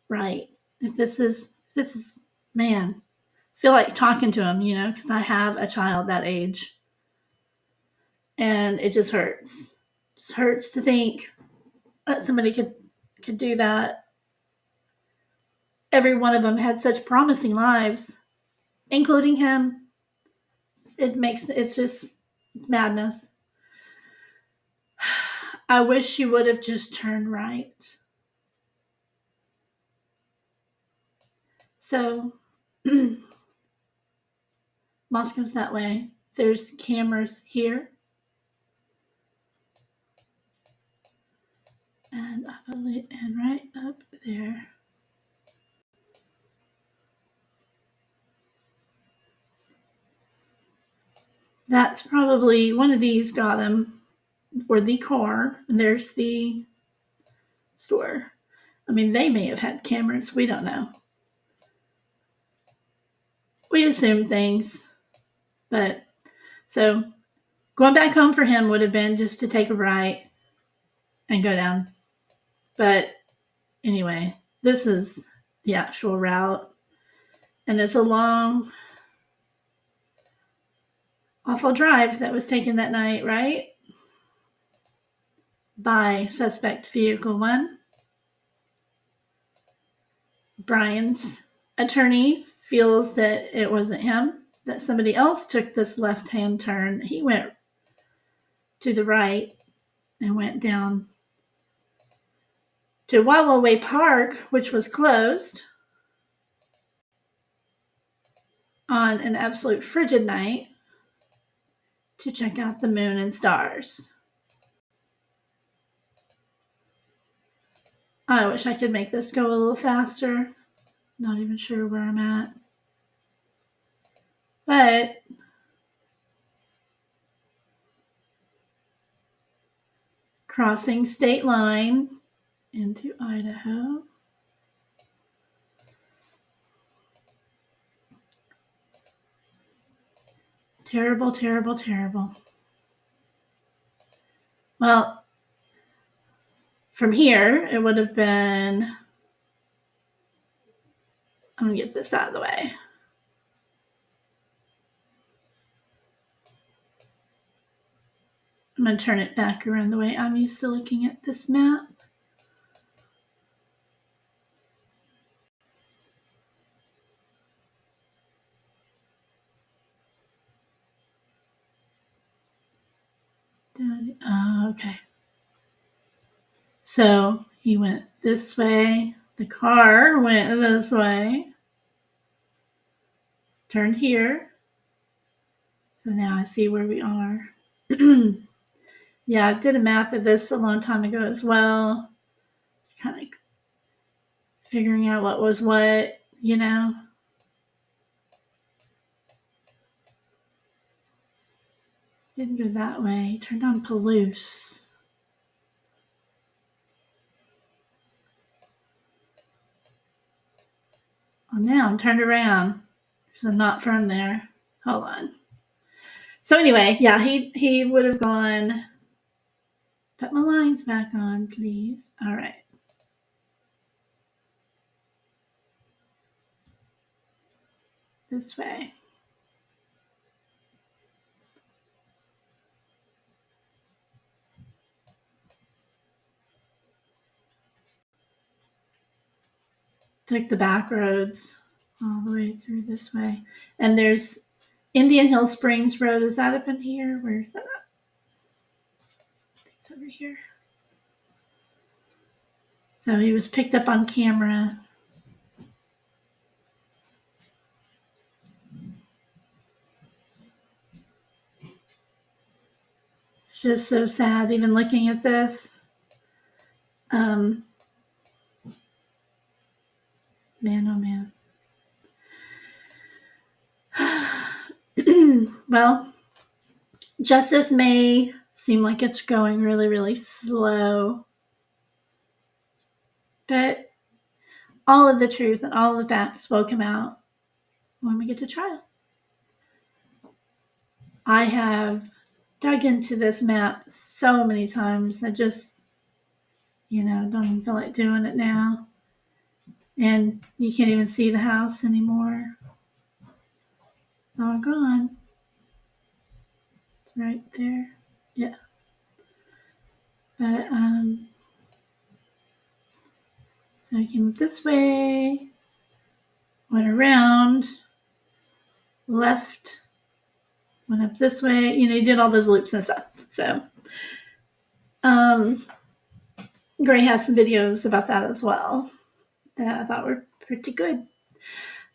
right. If this is, man, I feel like talking to him, because I have a child that age. And it just hurts. It just hurts to think that somebody could do that. Every one of them had such promising lives, including him. It's madness. I wish you would have just turned right. So, Moscow's that way. There's cameras here. And right up there. That's probably one of these got him, or the car. And there's the store. I mean, they may have had cameras. We don't know. We assume things. But so going back home for him would have been just to take a right and go down. But anyway, this is the actual route. And it's a long, awful drive that was taken that night, right? By suspect vehicle 1. Bryan's attorney feels that it wasn't him, that somebody else took this left-hand turn. He went to the right and went down to Wawa Way Park, which was closed on an absolute frigid night to check out the moon and stars. I wish I could make this go a little faster. Not even sure where I'm at. But crossing state line into Idaho. Terrible, terrible, terrible. Well, from here, it would have been, I'm going to get this out of the way. I'm going to turn it back around the way I'm used to looking at this map. Okay. So he went this way. The car went this way. turned here. So now I see where we are. Yeah, I did a map of this a long time ago as well. Kind of figuring out what was what, you know. Didn't go that way. Turned on Palouse. Oh, now I'm turned around. So not from there. Hold on. So anyway, yeah, he would have gone. Put my lines back on, please. All right. This way. Took the back roads all the way through this way. And there's Indian Hill Springs Road. Is that up in here? Where's that up? It's over here. So he was picked up on camera. It's just so sad even looking at this. Man, oh man. Well, justice may seem like it's going really, really slow, but all of the truth and all of the facts will come out when we get to trial. I have dug into this map so many times. I just, don't even feel like doing it now. And you can't even see the house anymore. It's all gone. It's right there. Yeah. But, so I came this way, went around, left, went up this way. He did all those loops and stuff. So, Gray has some videos about that as well that I thought were pretty good.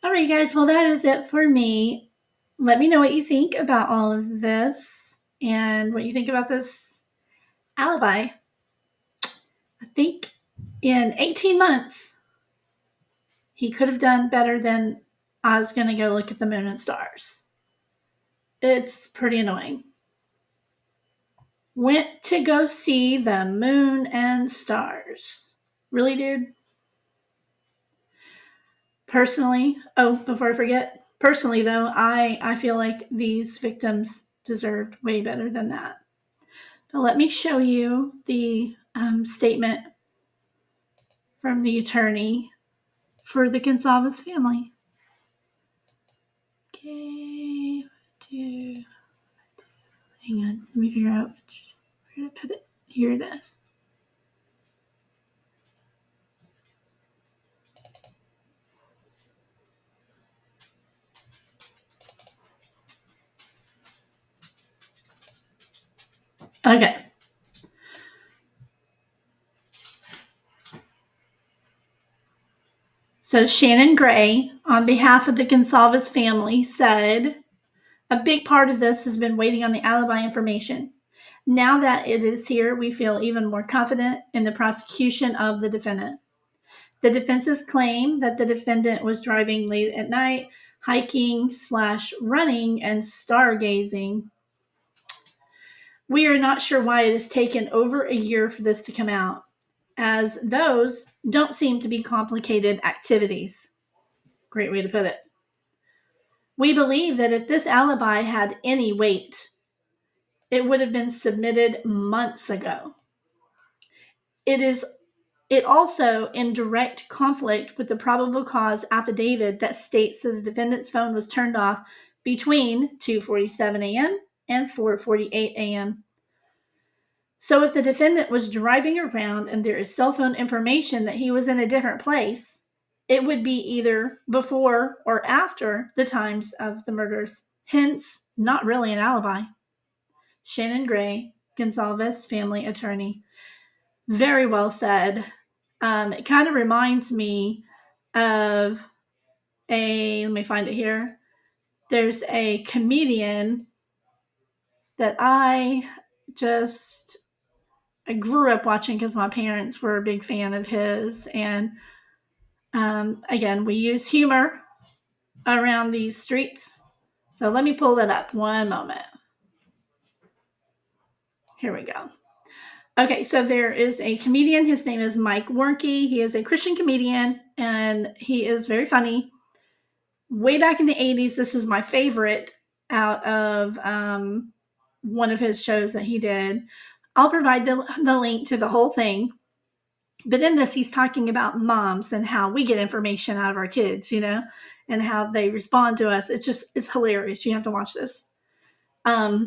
All right, guys. Well, that is it for me. Let me know what you think about all of this and what you think about this alibi. I think in 18 months, he could have done better than I was going to go look at the moon and stars. It's pretty annoying. Went to go see the moon and stars. Really, dude? Personally, before I forget, personally though, I feel like these victims deserved way better than that. But let me show you the statement from the attorney for the Gonzalez family. Okay, hang on, let me figure out where to put it. Here it is. Okay. So Shannon Gray, on behalf of the Gonzalez family, said, a big part of this has been waiting on the alibi information. Now that it is here, we feel even more confident in the prosecution of the defendant. The defense's claim that the defendant was driving late at night, hiking/running, and stargazing. We are not sure why it has taken over a year for this to come out, as those don't seem to be complicated activities. Great way to put it. We believe that if this alibi had any weight, it would have been submitted months ago. It also in direct conflict with the probable cause affidavit that states that the defendant's phone was turned off between 2:47 a.m. and 4:48 a.m. So if the defendant was driving around and there is cell phone information that he was in a different place, it would be either before or after the times of the murders. Hence, not really an alibi. Shannon Gray, Gonzalez family attorney. Very well said. It kind of reminds me of let me find it here. there's a comedian that I grew up watching because my parents were a big fan of his. And again, we use humor around these streets. So let me pull that up one moment. Here we go. Okay, so there is a comedian. His name is Mike Warnke. He is a Christian comedian, and he is very funny. Way back in the 80s, this is my favorite out of one of his shows that he did. I'll provide the link to the whole thing. But in this, he's talking about moms and how we get information out of our kids, and how they respond to us. It's hilarious. You have to watch this. But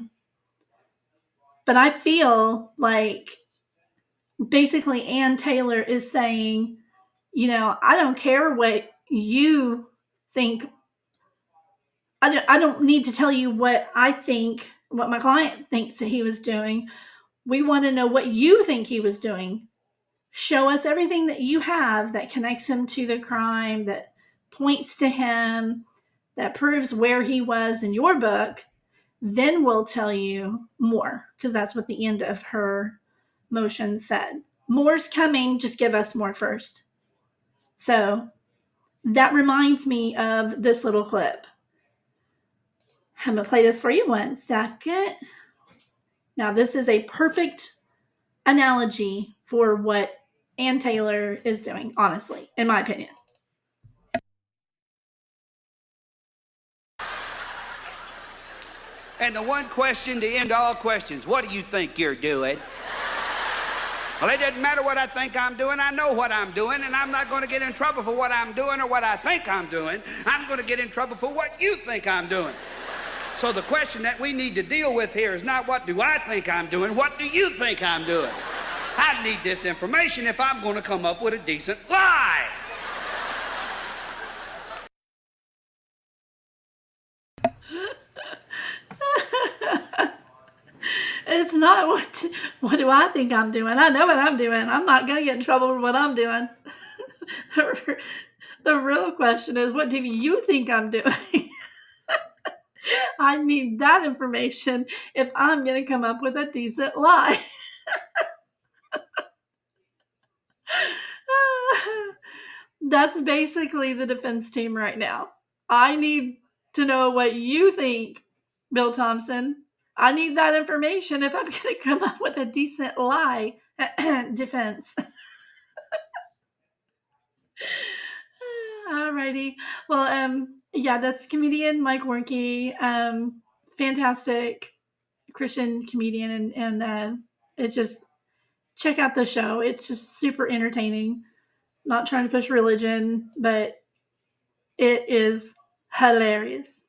I feel like basically Ann Taylor is saying, I don't care what you think. I don't need to tell you what I think, what my client thinks that he was doing. We want to know what you think he was doing. Show us everything that you have that connects him to the crime, that points to him, that proves where he was in your book. Then we'll tell you more, because that's what the end of her motion said. More's coming, just give us more first. So that reminds me of this little clip. I'm going to play this for you 1 second. Now, this is a perfect analogy for what Ann Taylor is doing, honestly, in my opinion. And the one question to end all questions, what do you think you're doing? Well, it doesn't matter what I think I'm doing. I know what I'm doing, and I'm not going to get in trouble for what I'm doing or what I think I'm doing. I'm going to get in trouble for what you think I'm doing. So the question that we need to deal with here is not what do I think I'm doing, what do you think I'm doing? I need this information if I'm going to come up with a decent lie. It's not what do I think I'm doing. I know what I'm doing. I'm not going to get in trouble for what I'm doing. The real question is, what do you think I'm doing? I need that information if I'm going to come up with a decent lie. That's basically the defense team right now. I need to know what you think, Bill Thompson. I need that information if I'm going to come up with a decent lie defense. Alrighty. Well, yeah, that's comedian Mike Warnke. Fantastic Christian comedian, and it just, check out the show. It's just super entertaining. Not trying to push religion, but it is hilarious.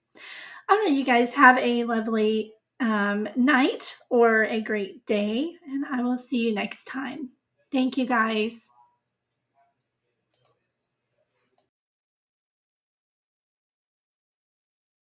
All right, you guys have a lovely night or a great day, and I will see you next time. Thank you, guys.